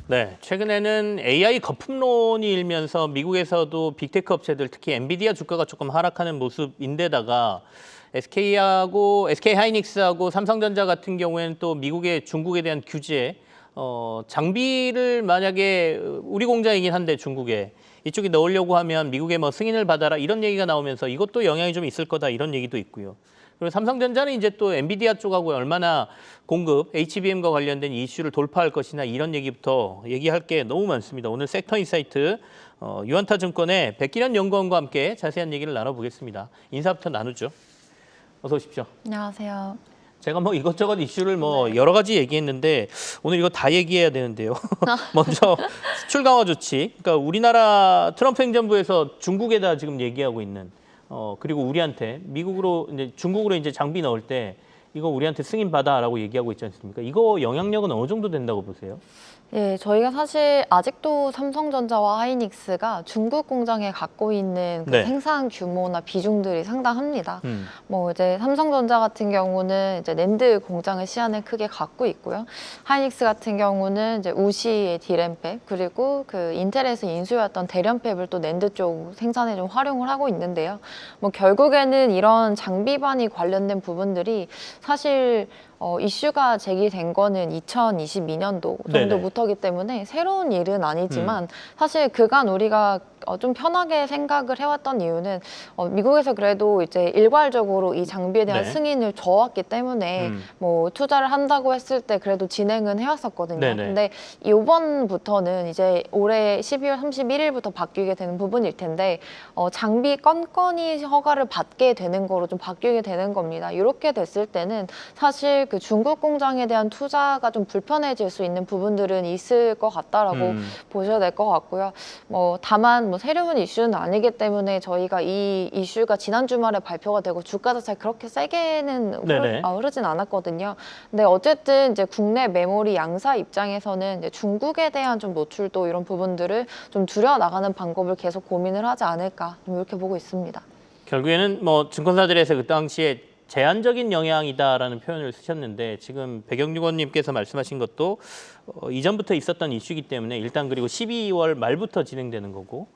네, 최근에는 AI 거품론이 일면서 미국에서도 빅테크 업체들, 특히 엔비디아 주가가 조금 하락하는 모습인데다가 SK 하이닉스하고 삼성전자 같은 경우에는 또 미국의 중국에 대한 규제, 장비를 만약에 우리 공장이긴 한데 중국에 이쪽에 넣으려고 하면 미국에 뭐 승인을 받아라 이런 얘기가 나오면서 이것도 영향이 좀 있을 거다 이런 얘기도 있고요. 그리고 삼성전자는 이제 또 엔비디아 쪽하고 얼마나 공급, HBM과 관련된 이슈를 돌파할 것이나 이런 얘기부터 얘기할 게 너무 많습니다. 오늘 섹터 인사이트 유한타 증권의 백기련 연구원과 함께 자세한 얘기를 나눠보겠습니다. 인사부터 나누죠. 어서 오십시오. 안녕하세요. 제가 뭐 이것저것 이슈를 뭐 여러 가지 얘기했는데 오늘 이거 다 얘기해야 되는데요. 먼저 수출 강화 조치. 그러니까 우리나라 트럼프 행정부에서 중국에다 지금 얘기하고 있는 그리고 우리한테 미국으로 이제 중국으로 이제 장비 넣을 때 이거 우리한테 승인 받아라고 얘기하고 있지 않습니까? 이거 영향력은 어느 정도 된다고 보세요? 예, 저희가 사실 아직도 삼성전자와 하이닉스가 중국 공장에 갖고 있는 그 네. 생산 규모나 비중들이 상당합니다. 뭐 이제 삼성전자 같은 경우는 이제 낸드 공장을 시안에 크게 갖고 있고요. 하이닉스 같은 경우는 이제 우시의 디램팹 그리고 그 인텔에서 인수였던 대련팹을 또 낸드 쪽 생산에 좀 활용을 하고 있는데요. 뭐 결국에는 이런 장비반이 관련된 부분들이 사실 이슈가 제기된 거는 2022년도 정도부터기 때문에 새로운 일은 아니지만 사실 그간 우리가 좀 편하게 생각을 해왔던 이유는 미국에서 그래도 이제 일괄적으로 이 장비에 대한 네. 승인을 줘왔기 때문에 뭐 투자를 한다고 했을 때 그래도 진행은 해왔었거든요. 네네. 근데 이번부터는 이제 올해 12월 31일부터 바뀌게 되는 부분일 텐데 장비 건건이 허가를 받게 되는 거로 좀 바뀌게 되는 겁니다. 이렇게 됐을 때는 사실 그 중국 공장에 대한 투자가 좀 불편해질 수 있는 부분들은 있을 것 같다라고 보셔야 될 것 같고요. 뭐 다만 뭐 새로운 이슈는 아니기 때문에 저희가 이 이슈가 지난 주말에 발표가 되고 주가 자체가 그렇게 세게는 흐르진 않았거든요. 근데 어쨌든 이제 국내 메모리 양사 입장에서는 이제 중국에 대한 좀 노출도 이런 부분들을 좀 줄여 나가는 방법을 계속 고민을 하지 않을까 좀 이렇게 보고 있습니다. 결국에는 뭐 증권사들에서 그 당시에 제한적인 영향이다라는 표현을 쓰셨는데 지금 백영유 의원님께서 말씀하신 것도 이전부터 있었던 이슈이기 때문에 일단 그리고 12월 말부터 진행되는 거고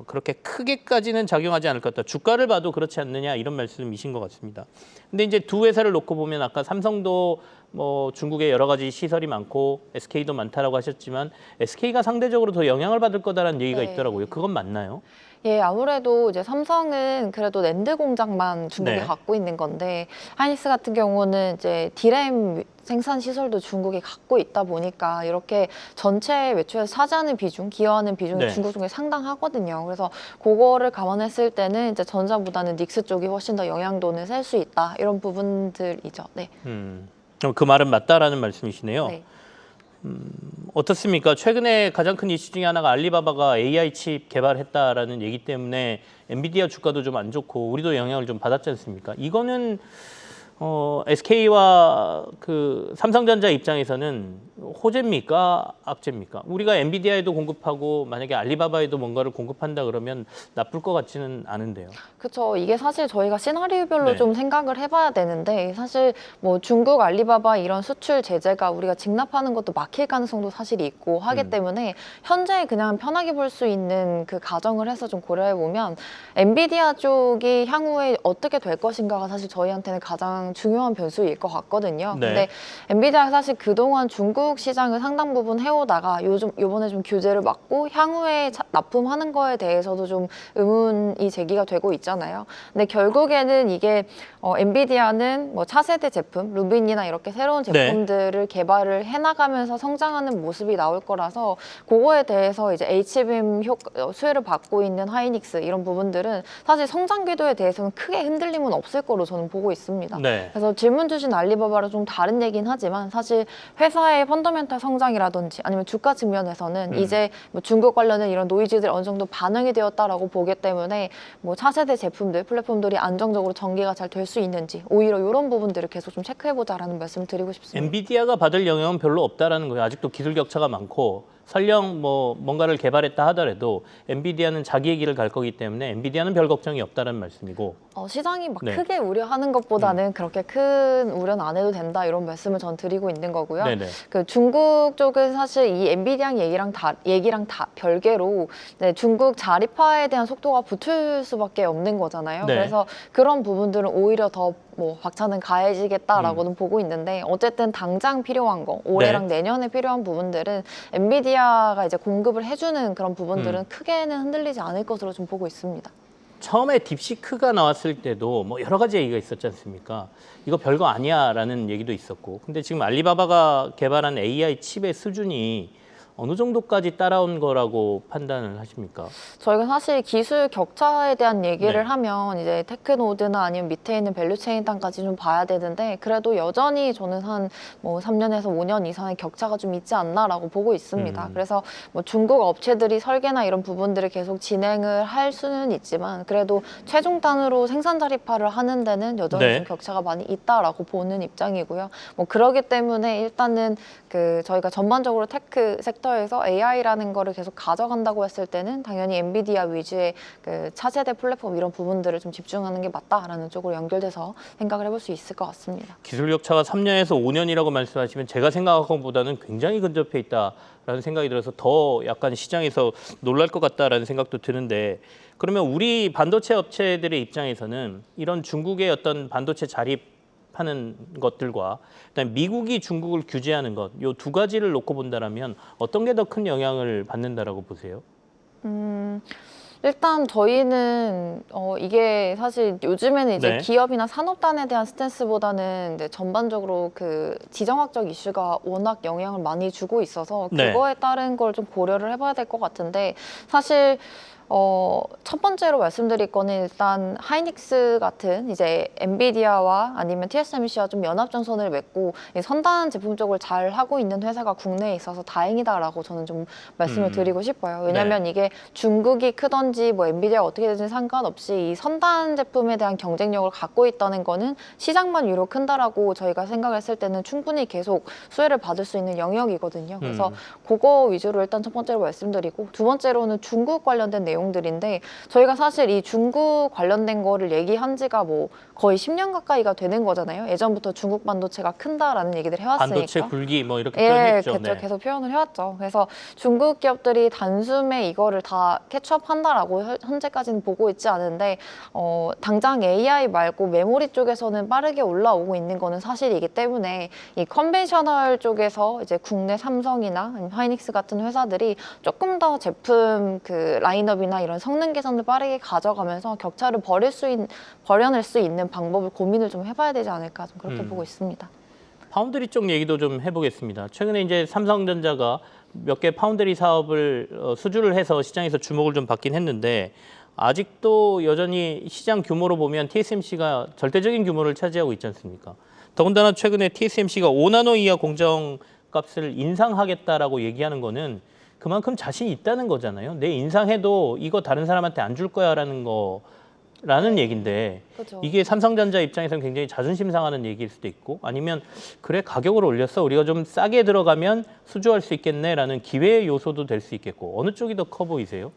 그렇게 크게까지는 작용하지 않을 것 같다. 주가를 봐도 그렇지 않느냐 이런 말씀이신 것 같습니다. 근데 이제 두 회사를 놓고 보면 아까 삼성도 뭐 중국에 여러 가지 시설이 많고 SK도 많다라고 하셨지만 SK가 상대적으로 더 영향을 받을 거다라는 얘기가 있더라고요. 그건 맞나요? 예, 아무래도 이제 삼성은 그래도 낸드 공장만 중국에 네. 갖고 있는 건데 하이닉스 같은 경우는 이제 디램 생산 시설도 중국이 갖고 있다 보니까 이렇게 전체 매출에서 차지하는 비중, 기여하는 비중이 중국 중에 상당하거든요. 그래서 그거를 감안했을 때는 이제 전자보다는 닉스 쪽이 훨씬 더 영향도는 셀 수 있다. 이런 부분들이죠. 네. 그 말은 맞다라는 말씀이시네요. 네. 어떻습니까? 최근에 가장 큰 이슈 중에 하나가 알리바바가 AI 칩 개발했다라는 얘기 때문에 엔비디아 주가도 좀 안 좋고 우리도 영향을 좀 받았지 않습니까? 이거는 SK와 그 삼성전자 입장에서는 호재입니까? 악재입니까? 우리가 엔비디아에도 공급하고 만약에 알리바바에도 뭔가를 공급한다 그러면 나쁠 것 같지는 않은데요. 그렇죠. 이게 사실 저희가 시나리오별로 좀 생각을 해봐야 되는데 사실 뭐 중국 알리바바 이런 수출 제재가 우리가 직납하는 것도 막힐 가능성도 사실 있고 하기 때문에 현재 그냥 편하게 볼 수 있는 그 가정을 해서 좀 고려해 보면 엔비디아 쪽이 향후에 어떻게 될 것인가가 사실 저희한테는 가장 중요한 변수일 것 같거든요. 근데 엔비디아가 사실 그동안 중국 시장을 상당 부분 해오다가 요번에 좀 규제를 막고 향후에 납품하는 거에 대해서도 좀 의문이 제기가 되고 있잖아요. 근데 결국에는 이게 엔비디아는 뭐 차세대 제품, 루빈이나 이렇게 새로운 제품들을 개발을 해나가면서 성장하는 모습이 나올 거라서 그거에 대해서 이제 HBM 수혜를 받고 있는 하이닉스 이런 부분들은 사실 성장 궤도에 대해서는 크게 흔들림은 없을 거로 저는 보고 있습니다. 그래서 질문 주신 알리바바랑 좀 다른 얘기긴 하지만 사실 회사의 펀더멘탈 성장이라든지 아니면 주가 측면에서는 이제 뭐 중국 관련된 이런 노이즈들이 어느 정도 반영이 되었다라고 보기 때문에 뭐 차세대 제품들, 플랫폼들이 안정적으로 전개가 잘 될 수 있는지 오히려 이런 부분들을 계속 좀 체크해보자라는 말씀을 드리고 싶습니다. 엔비디아가 받을 영향은 별로 없다라는 거예요. 아직도 기술 격차가 많고 설령 뭐 뭔가를 개발했다 하더라도 엔비디아는 자기의 길을 갈 거기 때문에 엔비디아는 별 걱정이 없다는 말씀이고. 시장이 막 네. 크게 우려하는 것보다는 그렇게 큰 우려는 안 해도 된다 이런 말씀을 전 드리고 있는 거고요. 네네. 그 중국 쪽은 사실 이 엔비디아 얘기랑 다 별개로 네, 중국 자립화에 대한 속도가 붙을 수밖에 없는 거잖아요. 네. 그래서 그런 부분들은 오히려 더 뭐 박차는 가해지겠다라고는 보고 있는데 어쨌든 당장 필요한 거 올해랑 내년에 필요한 부분들은 엔비디아가 이제 공급을 해주는 그런 부분들은 크게는 흔들리지 않을 것으로 좀 보고 있습니다. 처음에 딥시크가 나왔을 때도 뭐 여러 가지 얘기가 있었지 않습니까? 이거 별거 아니야라는 얘기도 있었고. 근데 지금 알리바바가 개발한 AI 칩의 수준이 어느 정도까지 따라온 거라고 판단을 하십니까? 저희가 사실 기술 격차에 대한 얘기를 네. 하면 이제 테크노드나 아니면 밑에 있는 밸류체인 단까지 좀 봐야 되는데 그래도 여전히 저는 한 뭐 3년에서 5년 이상의 격차가 좀 있지 않나라고 보고 있습니다. 그래서 뭐 중국 업체들이 설계나 이런 부분들을 계속 진행을 할 수는 있지만 그래도 최종 단으로 생산 자립화를 하는 데는 여전히 네. 좀 격차가 많이 있다라고 보는 입장이고요. 뭐 그러기 때문에 일단은 그 저희가 전반적으로 테크 섹터에서 AI라는 거를 계속 가져간다고 했을 때는 당연히 엔비디아 위주의 그 차세대 플랫폼 이런 부분들을 좀 집중하는 게 맞다라는 쪽으로 연결돼서 생각을 해볼 수 있을 것 같습니다. 기술 격차가 3년에서 5년이라고 말씀하시면 제가 생각한 것보다는 굉장히 근접해 있다라는 생각이 들어서 더 약간 시장에서 놀랄 것 같다라는 생각도 드는데 그러면 우리 반도체 업체들의 입장에서는 이런 중국의 어떤 반도체 자립하는 것들과 그다음에 미국이 중국을 규제하는 것, 이 두 가지를 놓고 본다라면 어떤 게 더 큰 영향을 받는다라고 보세요? 일단 저희는 이게 사실 요즘에는 이제 네. 기업이나 산업단에 대한 스탠스보다는 이제 전반적으로 그 지정학적 이슈가 워낙 영향을 많이 주고 있어서 네. 그거에 따른 걸 좀 고려를 해봐야 될 것 같은데 사실 첫 번째로 말씀드릴 거는 일단 하이닉스 같은 이제 엔비디아와 아니면 TSMC와 좀 연합전선을 맺고 이 선단 제품 쪽을 잘 하고 있는 회사가 국내에 있어서 다행이다라고 저는 좀 말씀을 드리고 싶어요. 왜냐하면 이게 중국이 크던지 뭐 엔비디아가 어떻게 되든지 상관없이 이 선단 제품에 대한 경쟁력을 갖고 있다는 거는 시장만 유로 큰다라고 저희가 생각했을 때는 충분히 계속 수혜를 받을 수 있는 영역이거든요. 그래서 그거 위주로 일단 첫 번째로 말씀드리고 두 번째로는 중국 관련된 내용들인데 저희가 사실 이 중국 관련된 거를 얘기한 지가 뭐 거의 10년 가까이가 되는 거잖아요. 예전부터 중국 반도체가 큰다라는 얘기를 해왔으니까. 반도체 굴기 뭐 이렇게 예, 표현했죠. 그렇죠. 네. 계속 표현을 해왔죠. 그래서 중국 기업들이 단숨에 이거를 다 캐치업한다라고 현재까지는 보고 있지 않은데 당장 AI 말고 메모리 쪽에서는 빠르게 올라오고 있는 거는 사실이기 때문에 이 컨벤셔널 쪽에서 이제 국내 삼성이나 아니면 하이닉스 같은 회사들이 조금 더 제품 그 라인업이나 이런 성능 개선을 빠르게 가져가면서 격차를 버려낼 수 있는 방법을 고민을 좀 해봐야 되지 않을까 좀 그렇게 보고 있습니다. 파운드리 쪽 얘기도 좀 해보겠습니다. 최근에 이제 삼성전자가 몇 개 파운드리 사업을 수주를 해서 시장에서 주목을 좀 받긴 했는데 아직도 여전히 시장 규모로 보면 TSMC가 절대적인 규모를 차지하고 있지 않습니까? 더군다나 최근에 TSMC가 5나노 이하 공정값을 인상하겠다라고 얘기하는 거는 그만큼 자신이 있다는 거잖아요. 내 인상해도 이거 다른 사람한테 안 줄 거야라는 거라는 얘기인데 그렇죠. 이게 삼성전자 입장에서는 굉장히 자존심 상하는 얘기일 수도 있고 아니면 그래 가격을 올렸어 우리가 좀 싸게 들어가면 수주할 수 있겠네라는 기회의 요소도 될 수 있겠고 어느 쪽이 더 커 보이세요?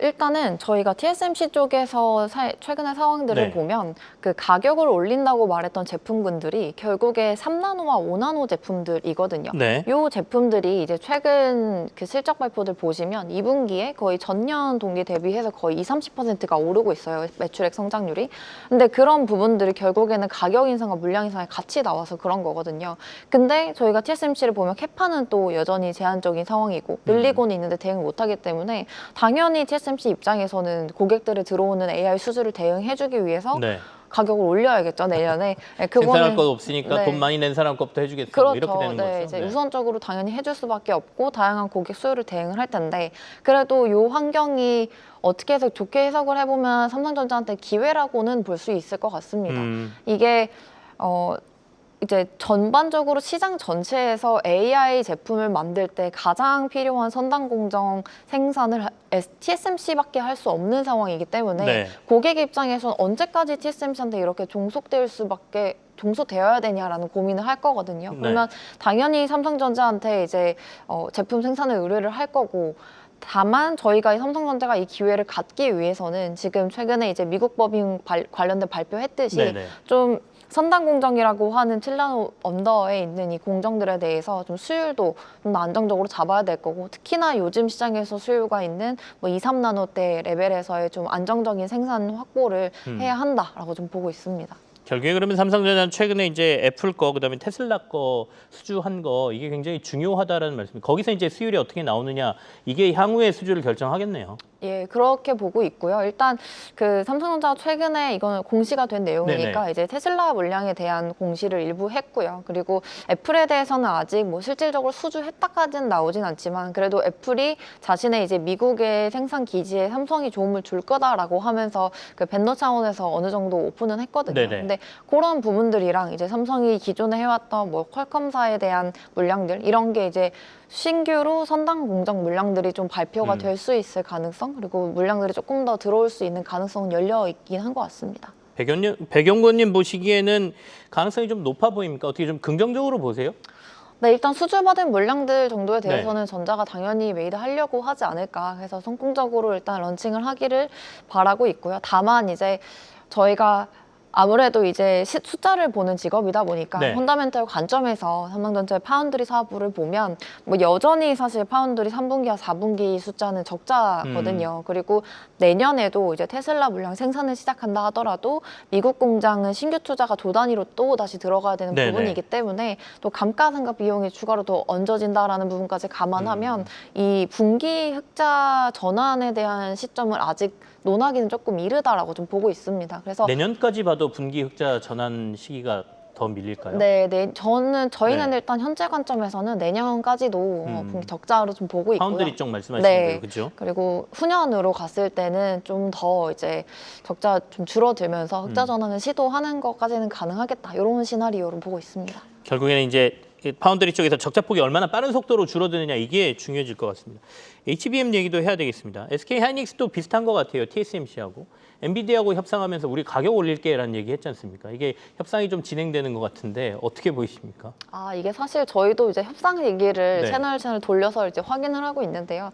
일단은 저희가 TSMC 쪽에서 최근의 상황들을 네. 보면 그 가격을 올린다고 말했던 제품군들이 결국에 3나노와 5나노 제품들이거든요. 네. 이 제품들이 이제 최근 그 실적 발표들 보시면 2분기에 거의 전년 동기 대비해서 거의 20-30%가 오르고 있어요. 매출액 성장률이. 근데 그런 부분들이 결국에는 가격 인상과 물량 인상이 같이 나와서 그런 거거든요. 근데 저희가 TSMC를 보면 캐파는 또 여전히 제한적인 상황이고 늘리고는 있는데 대응 못하기 때문에 당연히 TSMC 입장에서는 고객들을 들어오는 AI 수주를 대응해주기 위해서 네. 가격을 올려야겠죠 내년에. 네, 생산할 것 없으니까 네. 돈 많이 낸 사람 것부터 해주겠어. 그렇죠. 뭐 이렇게 되는 네, 거죠. 이제 네. 우선적으로 당연히 해줄 수밖에 없고 다양한 고객 수요를 대응을 할 텐데 그래도 이 환경이 어떻게 해서 좋게 해석을 해보면 삼성전자한테 기회라고는 볼 수 있을 것 같습니다. 이게 이제 전반적으로 시장 전체에서 AI 제품을 만들 때 가장 필요한 선단 공정 생산을 TSMC밖에 할 수 없는 상황이기 때문에 네. 고객 입장에서는 언제까지 TSMC한테 이렇게 종속될 수밖에 종소되어야 되냐라는 고민을 할 거거든요. 네. 그러면 당연히 삼성전자한테 이제 제품 생산을 의뢰를 할 거고, 다만 저희가 이 삼성전자가 이 기회를 갖기 위해서는 지금 최근에 이제 미국 법인 관련된 발표했듯이 네네. 좀 선단 공정이라고 하는 7나노 언더에 있는 이 공정들에 대해서 좀 수율도 좀 더 안정적으로 잡아야 될 거고, 특히나 요즘 시장에서 수요가 있는 뭐 2, 3나노대 레벨에서의 좀 안정적인 생산 확보를 해야 한다라고 좀 보고 있습니다. 결국에 그러면 삼성전자는 최근에 이제 애플 거 그다음에 테슬라 거 수주한 거 이게 굉장히 중요하다라는 말씀입니다. 거기서 이제 수율이 어떻게 나오느냐 이게 향후의 수주를 결정하겠네요. 예, 그렇게 보고 있고요. 일단 그 삼성전자가 최근에 이거는 공시가 된 내용이니까 네네. 이제 테슬라 물량에 대한 공시를 일부 했고요. 그리고 애플에 대해서는 아직 뭐 실질적으로 수주했다까지는 나오진 않지만, 그래도 애플이 자신의 이제 미국의 생산 기지에 삼성이 도움을 줄 거다라고 하면서 그 벤더 차원에서 어느 정도 오픈은 했거든요. 네네. 근데 그런 부분들이랑 이제 삼성이 기존에 해왔던 뭐 퀄컴사에 대한 물량들, 이런 게 이제 신규로 선단 공정 물량들이 좀 발표가 될 수 있을 가능성, 그리고 물량들이 조금 더 들어올 수 있는 가능성은 열려 있긴 한 것 같습니다. 백영권님 보시기에는 가능성이 좀 높아 보입니까? 어떻게 좀 긍정적으로 보세요? 네, 일단 수주받은 물량들 정도에 네. 대해서는 전자가 당연히 메이드하려고 하지 않을까 해서 성공적으로 일단 런칭을 하기를 바라고 있고요. 다만 이제 저희가 아무래도 이제 숫자를 보는 직업이다 보니까 네. 펀더멘털 관점에서 삼성전자의 파운드리 사부를 보면 뭐 여전히 사실 파운드리 3분기와 4분기 숫자는 적자거든요. 그리고 내년에도 이제 테슬라 물량 생산을 시작한다 하더라도 미국 공장은 신규 투자가 조 단위로 또 다시 들어가야 되는 네네. 부분이기 때문에 또 감가상각 비용이 추가로 더 얹어진다라는 부분까지 감안하면 이 분기 흑자 전환에 대한 시점을 아직 논하기는 조금 이르다라고 좀 보고 있습니다. 그래서 내년까지 봐도 분기 흑자 전환 시기가 더 밀릴까요? 네, 저희는 네. 일단 현재 관점에서는 내년까지도 분기 적자로 좀 보고 있고요. 파운드리 쪽 말씀하시는 네. 거예요, 그렇죠? 그리고 후년으로 갔을 때는 좀 더 이제 적자 좀 줄어들면서 흑자 전환을 시도하는 것까지는 가능하겠다, 이런 시나리오로 보고 있습니다. 결국에는 이제 파운드리 쪽에서 적자폭이 얼마나 빠른 속도로 줄어드느냐 이게 중요해질 것 같습니다. HBM 얘기도 해야 되겠습니다. SK 하이닉스도 비슷한 것 같아요. TSMC하고. 엔비디아하고 협상하면서 우리 가격 올릴게라는 얘기 했지 않습니까? 이게 협상이 좀 진행되는 것 같은데 어떻게 보이십니까? 아, 이게 사실 저희도 이제 협상 얘기를 네. 채널 돌려서 이제 확인을 하고 있는데요.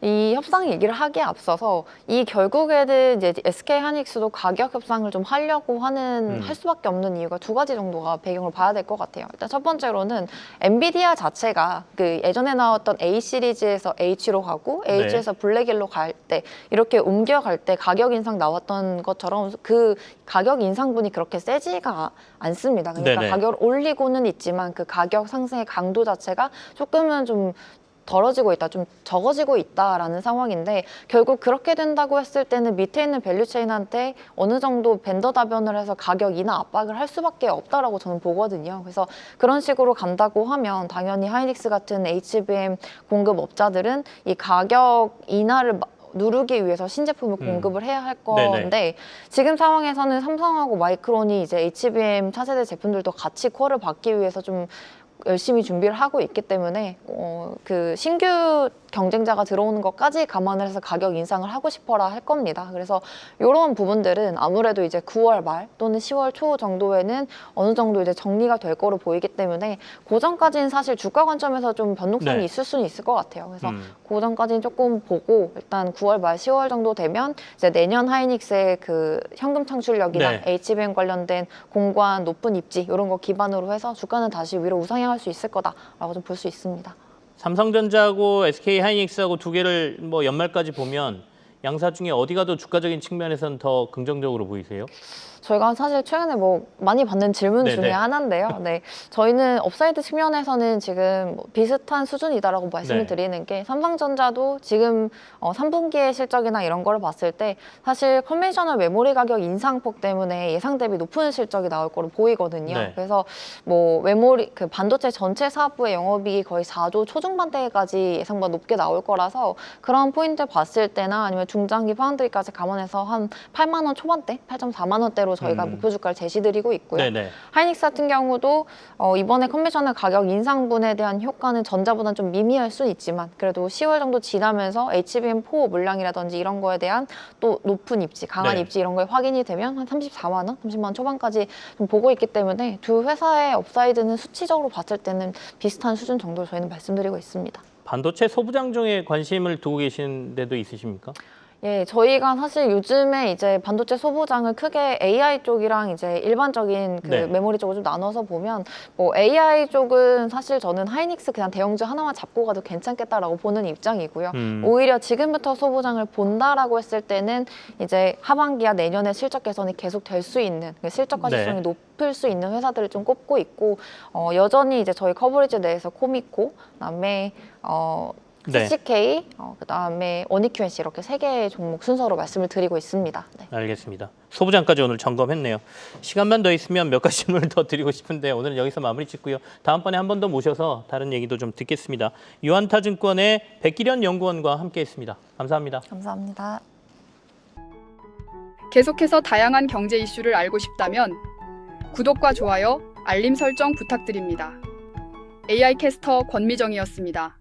이 협상 얘기를 하기에 앞서서 이 결국에는 이제 SK 하이닉스도 가격 협상을 좀 하려고 하는 할 수밖에 없는 이유가 두 가지 정도가 배경을 봐야 될 것 같아요. 일단 첫 번째로는 엔비디아 자체가 그 예전에 나왔던 A 시리즈에서 H로 가고 H에서 블랙일로 갈 때 이렇게 옮겨갈 때 가격 인상 나왔던 것처럼 그 가격 인상분이 그렇게 세지가 않습니다. 그러니까 네네. 가격을 올리고는 있지만 그 가격 상승의 강도 자체가 조금은 좀 덜어지고 있다, 좀 적어지고 있다라는 상황인데, 결국 그렇게 된다고 했을 때는 밑에 있는 밸류체인한테 어느 정도 벤더 다변을 해서 가격 인하 압박을 할 수밖에 없다라고 저는 보거든요. 그래서 그런 식으로 간다고 하면 당연히 하이닉스 같은 HBM 공급업자들은 이 가격 인하를 누르기 위해서 신제품을 공급을 해야 할 건데, 네네. 지금 상황에서는 삼성하고 마이크론이 이제 HBM 차세대 제품들도 같이 콜을 받기 위해서 좀 열심히 준비를 하고 있기 때문에 그 신규 경쟁자가 들어오는 것까지 감안을 해서 가격 인상을 하고 싶어라 할 겁니다. 그래서 이런 부분들은 아무래도 이제 9월 말 또는 10월 초 정도에는 어느 정도 이제 정리가 될 거로 보이기 때문에 그 전까지는 사실 주가 관점에서 좀 변동성이 네. 있을 수는 있을 것 같아요. 그래서 그 전까지는 조금 보고 일단 9월 말 10월 정도 되면 이제 내년 하이닉스의 그 현금 창출력이나 네. HBM 관련된 공고한 높은 입지 이런 거 기반으로 해서 주가는 다시 위로 우상향할 수 있을 거다라고 좀 볼 수 있습니다. 삼성전자하고 SK 하이닉스하고 두 개를 뭐 연말까지 보면 양사 중에 어디가 더 주가적인 측면에서는 더 긍정적으로 보이세요? 저희가 사실 최근에 뭐 많이 받는 질문 네네. 중에 하나인데요. 네, 저희는 업사이드 측면에서는 지금 뭐 비슷한 수준이다라고 말씀을 네. 드리는 게, 삼성전자도 지금 3분기의 실적이나 이런 거를 봤을 때 사실 컨벤셔널 메모리 가격 인상폭 때문에 예상 대비 높은 실적이 나올 거로 보이거든요. 네. 그래서 뭐 메모리 그 반도체 전체 사업부의 영업이익이 거의 4조 초중반대까지 예상보다 높게 나올 거라서 그런 포인트 봤을 때나 아니면 중장기 파운드리까지 감안해서 한 8만 원 초반대, 8.4만 원대로 저희가 목표 주가를 제시드리고 있고요. 네네. 하이닉스 같은 경우도 이번에 컨벤셔널 가격 인상분에 대한 효과는 전자보다는 좀 미미할 수는 있지만 그래도 10월 정도 지나면서 HBM4 물량이라든지 이런 거에 대한 또 높은 입지, 강한 네. 입지 이런 거에 확인이 되면 한 34만 원, 30만 원 초반까지 좀 보고 있기 때문에 두 회사의 업사이드는 수치적으로 봤을 때는 비슷한 수준 정도로 저희는 말씀드리고 있습니다. 반도체 소부장종에 관심을 두고 계신 데도 있으십니까? 예, 저희가 사실 요즘에 이제 반도체 소부장을 크게 AI 쪽이랑 이제 일반적인 그 네. 메모리 쪽을 좀 나눠서 보면 뭐 AI 쪽은 사실 저는 하이닉스 그냥 대형주 하나만 잡고 가도 괜찮겠다라고 보는 입장이고요. 오히려 지금부터 소부장을 본다라고 했을 때는 이제 하반기와 내년에 실적 개선이 계속 될 수 있는 실적 가시성이 네. 높을 수 있는 회사들을 좀 꼽고 있고 여전히 이제 저희 커버리지 내에서 코미코, 그다음에 네. CCK, 그다음에 원익QNC 이렇게 세 개의 종목 순서로 말씀을 드리고 있습니다. 네. 알겠습니다. 소부장까지 오늘 점검했네요. 시간만 더 있으면 몇 가지 질문을 더 드리고 싶은데 오늘은 여기서 마무리 짓고요. 다음번에 한 번 더 모셔서 다른 얘기도 좀 듣겠습니다. 유한타증권의 백기련 연구원과 함께했습니다. 감사합니다. 감사합니다. 계속해서 다양한 경제 이슈를 알고 싶다면 구독과 좋아요, 알림 설정 부탁드립니다. AI 캐스터 권미정이었습니다.